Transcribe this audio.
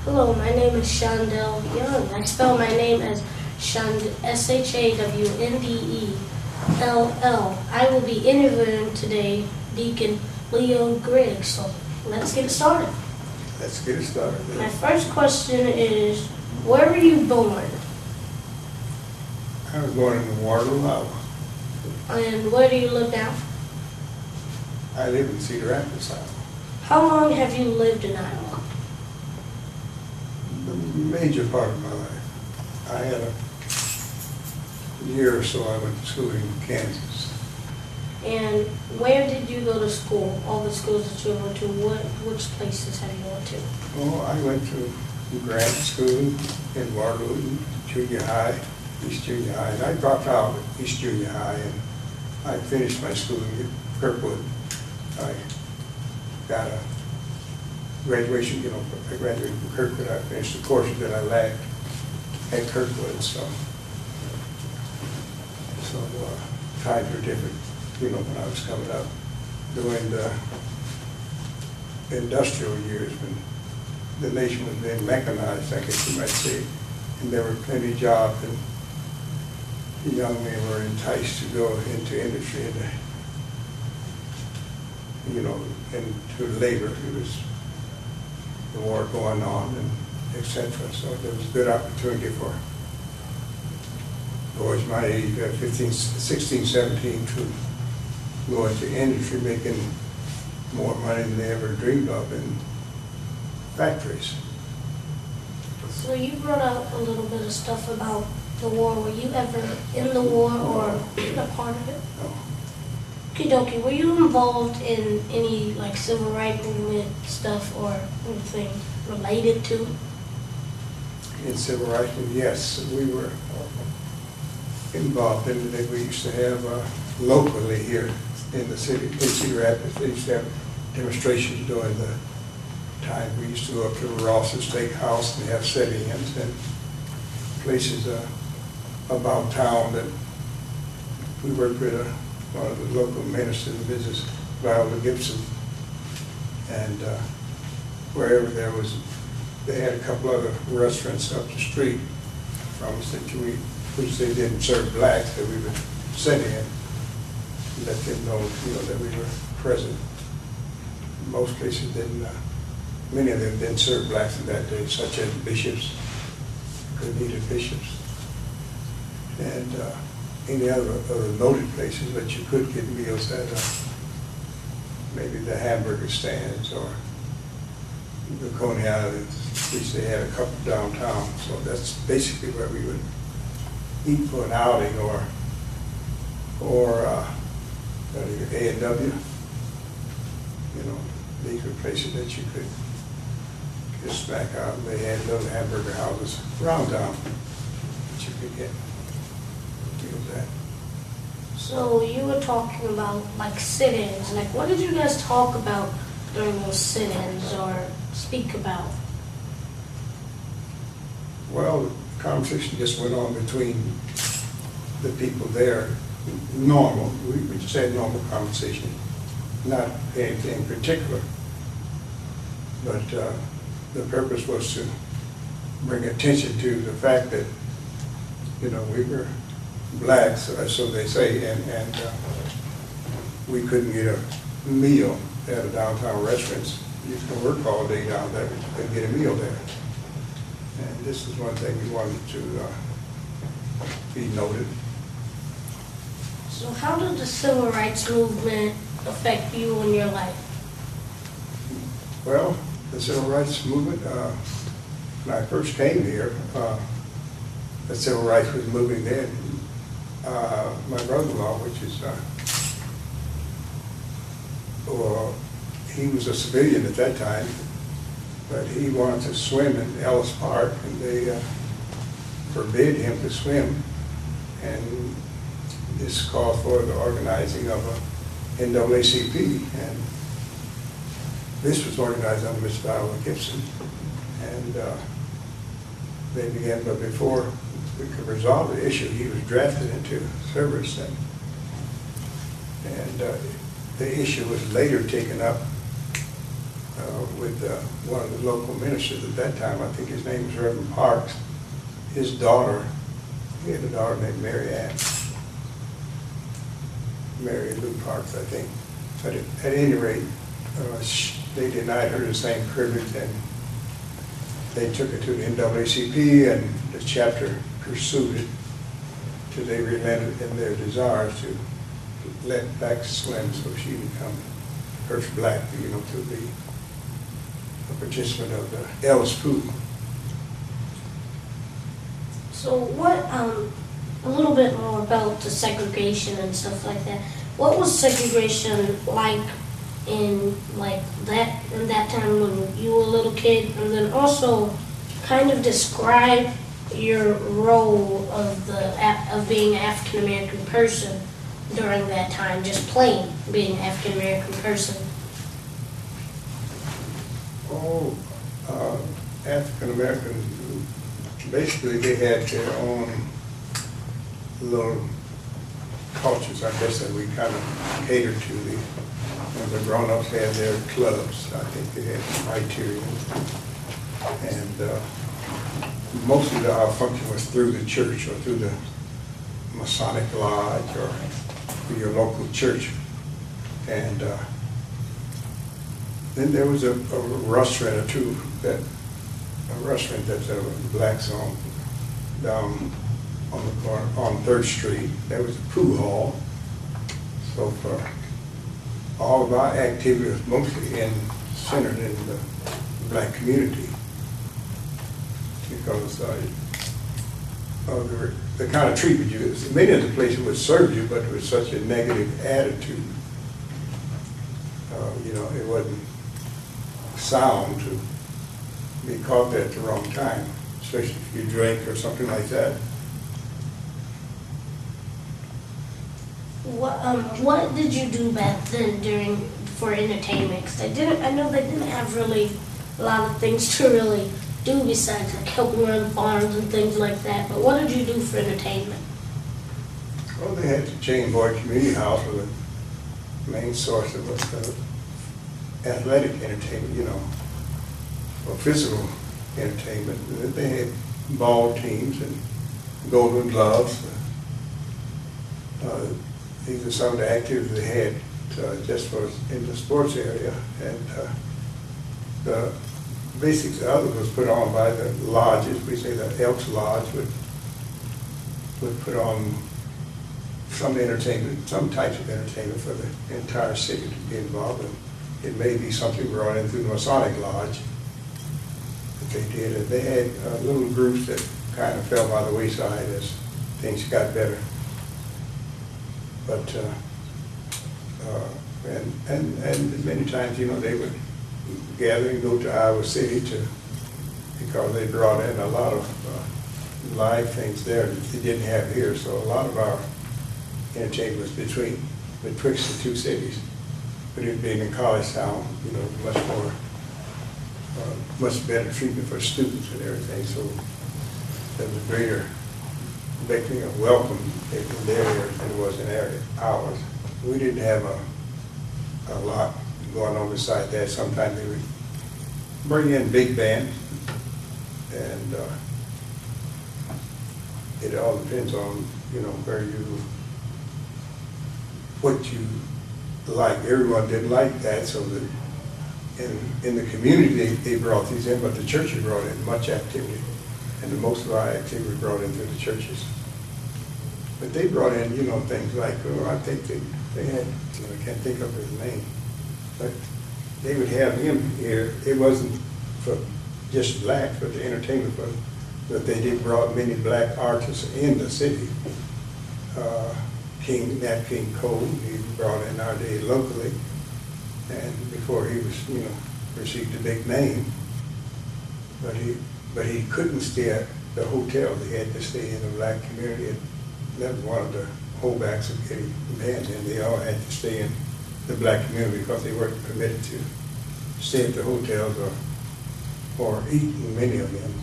Hello, my name is Shondell Young. I spell my name as Shawndell. I will be interviewing today Deacon Leo Griggs. So let's get started. Let's get it started. My first question is, where were you born? I was born in Waterloo, Iowa. And where do you live now? I live in Cedar Rapids, Iowa. How long have you lived in Iowa? The major part of my life. I had a year or so I went to school in Kansas. And where did you go to school? All the schools that you went to, which places have you went to? Oh, I went to grad school in Waterloo, junior high, East Junior High, and I dropped out at East Junior High, and I finished my schooling at Kirkwood. I got a graduation, I graduated from Kirkwood. I finished the courses that I lacked at Kirkwood, so times were different, when I was coming up during the industrial years when the nation was being mechanized, I guess you might say, and there were plenty of jobs, and the young men were enticed to go into industry and, into labor. It was the war going on and et cetera. So there was a good opportunity for boys my age, 15, 16, 17, to go into industry making more money than they ever dreamed of in factories. So you brought out a little bit of stuff about the war. Were you ever in the war or a part of it? No. Okie dokie. Were you involved in any civil rights movement stuff or anything related to? In civil rights, yes, we were involved in it. We used to have locally here in the city, in Cedar Rapids, they used to have demonstrations during the time. We used to go up to Ross's Steakhouse and have sit-ins and places about town that we worked with one of the local ministers of business, Leo Gibson, and wherever they had a couple other restaurants up the street from us which they didn't serve blacks, that we would sit in and let them know, that we were present. In most cases didn't, many of them didn't serve blacks in that day, such as bishops, needed bishops, and any other noted places that you could get meals at, maybe the hamburger stands or the Coney Islands, which they had a couple downtown. So that's basically where we would eat for an outing or A&W. These were places that you could just smack out. They had little hamburger houses around town that you could get meals at. So you were talking about sit-ins. What did you guys talk about during those sit-ins or speak about? Well, the conversation just went on between the people there. Normal, we just had normal conversation, not anything in particular. But the purpose was to bring attention to the fact that, we were blacks, so they say, and we couldn't get a meal at a downtown restaurant. You can work all day down there, but you couldn't get a meal there. And this is one thing we wanted to be noted. So how did the civil rights movement affect you in your life? Well, the civil rights movement, when I first came here, the civil rights was moving then. My brother-in-law, which is, he was a civilian at that time, but he wanted to swim in Ellis Park, and they forbid him to swim. And this called for the organizing of a NAACP, and this was organized under Mr. Leo Gibson. And they began, but before we could resolve the issue, he was drafted into service, and the issue was later taken up with one of the local ministers at that time. I think his name was Reverend Parks. His daughter, he had a daughter named Mary Lou Parks, I think. But at any rate, they denied her the same privilege, and they took it to the NAACP, and the chapter pursued it till they relented in their desires to let blacks swim, so she become first black, to be a participant of the Ellis Pool. So what, a little bit more about the segregation and stuff like that. What was segregation like in that time when you were a little kid, and then also kind of describe your role of being an African American person during that time, just plain being an African American person. African Americans, basically they had their own little cultures, I guess, that we kind of catered to. The grown-ups had their clubs. I think they had criteria. And mostly our function was through the church or through the Masonic Lodge or through your local church. And then there was a restaurant or two, a restaurant that's blacks on down on the corner on 3rd Street. There was a pool hall. So for all of our activity was mostly centered in the black community, because the kind of treatment many of the places would serve you, but with such a negative attitude. It wasn't sound to be caught there at the wrong time, especially if you drink or something like that. What did you do back then for entertainment? 'Cause I know they didn't have really a lot of things to really do besides like helping run farms and things like that. But what did you do for entertainment? Well, they had the Chain Boy Community House was the main source of athletic entertainment, or physical entertainment. They had ball teams and Golden Gloves. These are some of the activities they had just for in the sports area. And the basics of others was put on by the lodges. We say the Elks Lodge would put on some entertainment, some types of entertainment for the entire city to be involved in. It may be something brought in through the Masonic Lodge that they did. And they had little groups that kind of fell by the wayside as things got better. But and many times, they would gather and go to Iowa City because they brought in a lot of live things there that they didn't have here. So a lot of our entertainment was betwixt the two cities. But it being in college town, much better treatment for students and everything. So there was a greater making a welcome in their area than it was in ours. We didn't have a lot going on beside that. Sometimes they would bring in big bands, and it all depends on what you like. Everyone didn't like that, so that in the community they brought these in, but the churches brought in much activity. And most of our activity was brought in through the churches. But they brought in, things like, I think they had, I can't think of his name, but they would have him here. It wasn't for just blacks, but the entertainment was that they did brought many black artists in the city. Nat King Cole, he brought in our day locally, and before he was, received a big name, but he couldn't stay at the hotel. He had to stay in the black community. That was one of the holdbacks of getting bands in. They all had to stay in the black community because they weren't permitted to stay at the hotels or eat, many of them.